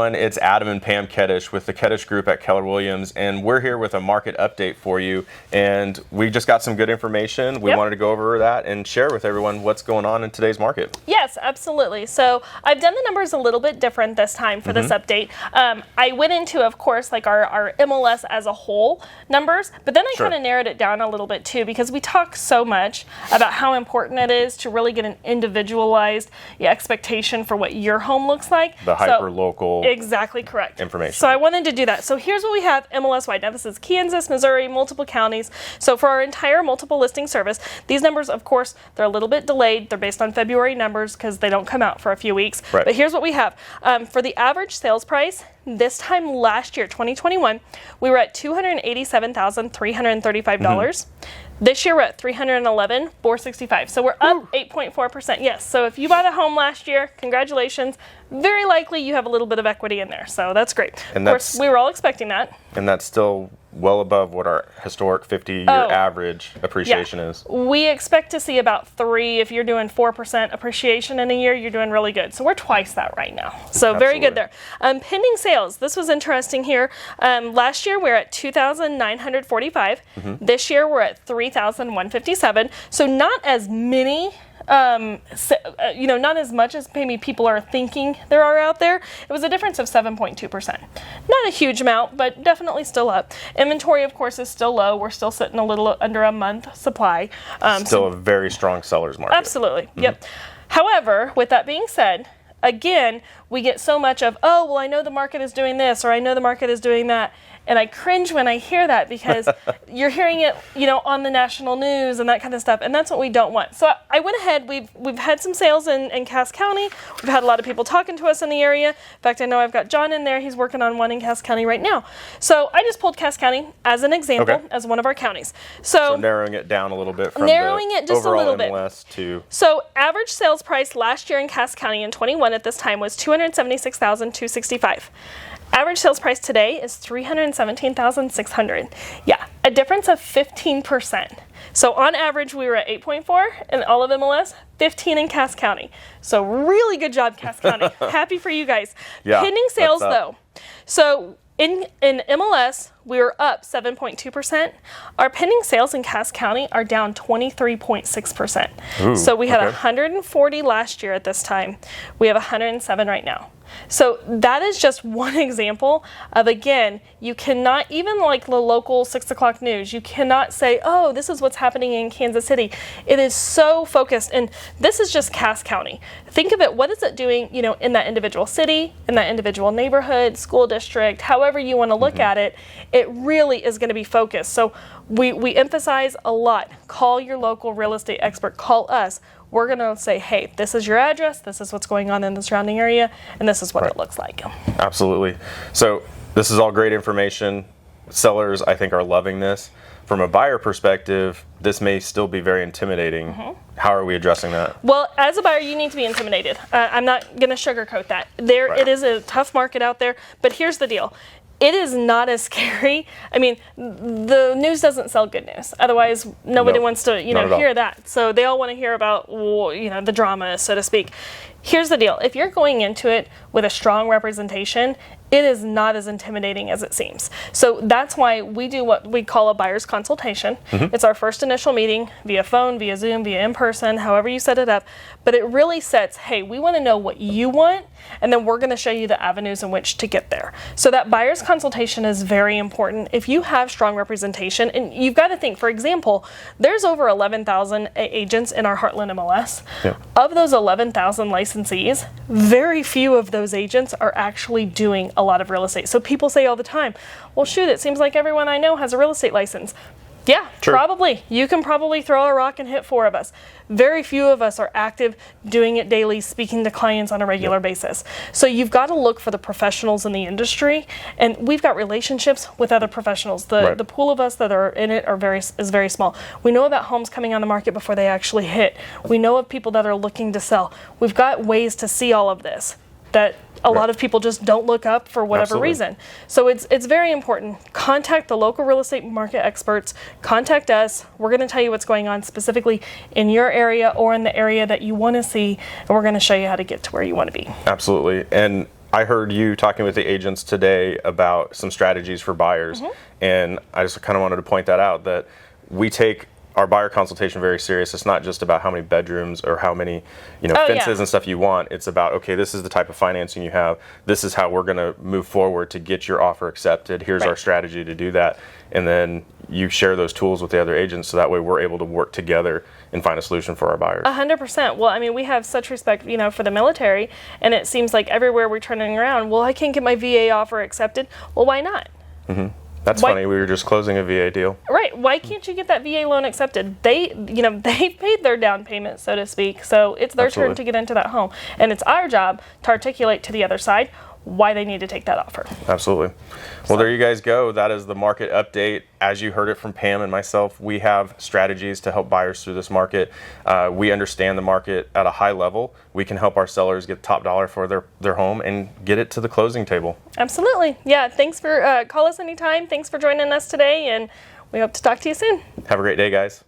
everyone. It's Adam and Pam Kedish with the Kedish Group at Keller Williams, and we're here with a market update for you. And we just got some good information. We wanted to go over that and share with everyone what's going on in today's market. Yes, absolutely. So I've done the numbers a little bit different this time for this update. I went into, of course, like our MLS as a whole numbers, but then I kind of narrowed it down a little bit too, because we talk so much about how important it is to really get an individualized expectation for what your home looks like. The hyper-local exactly correct information. So I wanted to do that. So here's what we have MLS-wide. Now this is Kansas, Missouri, multiple counties. So for our entire multiple listing service, these numbers, of course, they're a little bit delayed. They're based on February numbers because they don't come out for a few weeks. Right. But here's what we have. For the average sales price, this time last year, 2021, we were at $287,335. This year we're at $311,465. So we're up 8.4%. Yes. So if you bought a home last year, congratulations. Very likely you have a little bit of equity in there. So that's great. And of course, we were all expecting that. And that's still well above what our historic 50-year average appreciation is. We expect to see about 3. If you're doing 4% appreciation in a year, you're doing really good. So we're twice that right now. So very good there. Pending sales. This was interesting here. Last year we're at 2,945. This year we're at 3,157. So not as many. Not as much as maybe people are thinking there are out there. It was a difference of 7.2%. Not a huge amount, but definitely still up. Inventory, of course, is still low. We're still sitting a little under a month supply. Still a very strong seller's market. Absolutely. Yep. However, with that being said, again, we get so much of, oh, well, I know the market is doing this, or I know the market is doing that. And I cringe when I hear that, because you're hearing it, on the national news and that kind of stuff, and that's what we don't want. So I went ahead. We've had some sales in Cass County. We've had a lot of people talking to us in the area. In fact, I know I've got John in there. He's working on one in Cass County right now. So I just pulled Cass County as an example, as one of our counties. So narrowing it down a little bit from narrowing it just overall a little MLS bit. To so average sales price last year in Cass County in 21 at this time was $276,265. Average sales price today is $317,600. Yeah, a difference of 15%. So on average, we were at 8.4 in all of MLS, 15 in Cass County. So really good job, Cass County. Happy for you guys. Yeah, pending sales, though. So in MLS, we were up 7.2%. Our pending sales in Cass County are down 23.6%. So we had 140 last year at this time. We have 107 right now. So that is just one example of, again, you cannot, even like the local 6 o'clock news, you cannot say, oh, this is what's happening in Kansas City. It is so focused. And this is just Cass County. Think of it, what is it doing, in that individual city, in that individual neighborhood, school district, however you want to look at it, it really is going to be focused. So we emphasize a lot. Call your local real estate expert. Call us. We're going to say, hey, this is your address, this is what's going on in the surrounding area, and this is what it looks like. Absolutely. So this is all great information. Sellers, I think, are loving this. From a buyer perspective, this may still be very intimidating. How are we addressing that? Well, as a buyer, you need to be intimidated. I'm not going to sugarcoat that. It is a tough market out there, but here's the deal. It is not as scary. I mean, the news doesn't sell good news. Otherwise, nobody wants to, hear that. So they all want to hear about, the drama, so to speak. Here's the deal. If you're going into it with a strong representation, it is not as intimidating as it seems. So that's why we do what we call a buyer's consultation. It's our first initial meeting via phone, via Zoom, via in-person, however you set it up. But it really sets, hey, we want to know what you want, and then we're going to show you the avenues in which to get there. So that buyer's consultation is very important. If you have strong representation, and you've got to think, for example, there's over 11,000 agents in our Heartland MLS. Of those 11,000 licensees, very few of those agents are actually doing a lot of real estate. So people say all the time, well, shoot, it seems like everyone I know has a real estate license. Yeah, true. Probably. You can probably throw a rock and hit 4 of us. Very few of us are active, doing it daily, speaking to clients on a regular basis. So you've got to look for the professionals in the industry, and we've got relationships with other professionals. The pool of us that are in it is very small. We know about homes coming on the market before they actually hit. We know of people that are looking to sell. We've got ways to see all of this that a lot of people just don't look up for whatever reason. So it's very important. Contact the local real estate market experts. Contact us. We're going to tell you what's going on specifically in your area or in the area that you want to see, and we're going to show you how to get to where you want to be. Absolutely. And I heard you talking with the agents today about some strategies for buyers, and I just kind of wanted to point that out, that we take our buyer consultation very serious. It's not just about how many bedrooms or how many, fences and stuff you want. It's about, okay, this is the type of financing you have. This is how we're going to move forward to get your offer accepted. Here's our strategy to do that. And then you share those tools with the other agents, so that way we're able to work together and find a solution for our buyers. 100%. Well, I mean, we have such respect, for the military, and it seems like everywhere we're turning around, well, I can't get my VA offer accepted. Well, why not? That's funny. We were just closing a VA deal. Right. Why can't you get that VA loan accepted? They paid their down payment, so to speak. So it's their turn to get into that home. And it's our job to articulate to the other side why they need to take that offer. Absolutely. Well, there you guys go. That is the market update. As you heard it from Pam and myself, we have strategies to help buyers through this market. We understand the market at a high level. We can help our sellers get top dollar for their home and get it to the closing table. Absolutely. Yeah. Thanks for call us anytime. Thanks for joining us today, and we hope to talk to you soon. Have a great day, guys.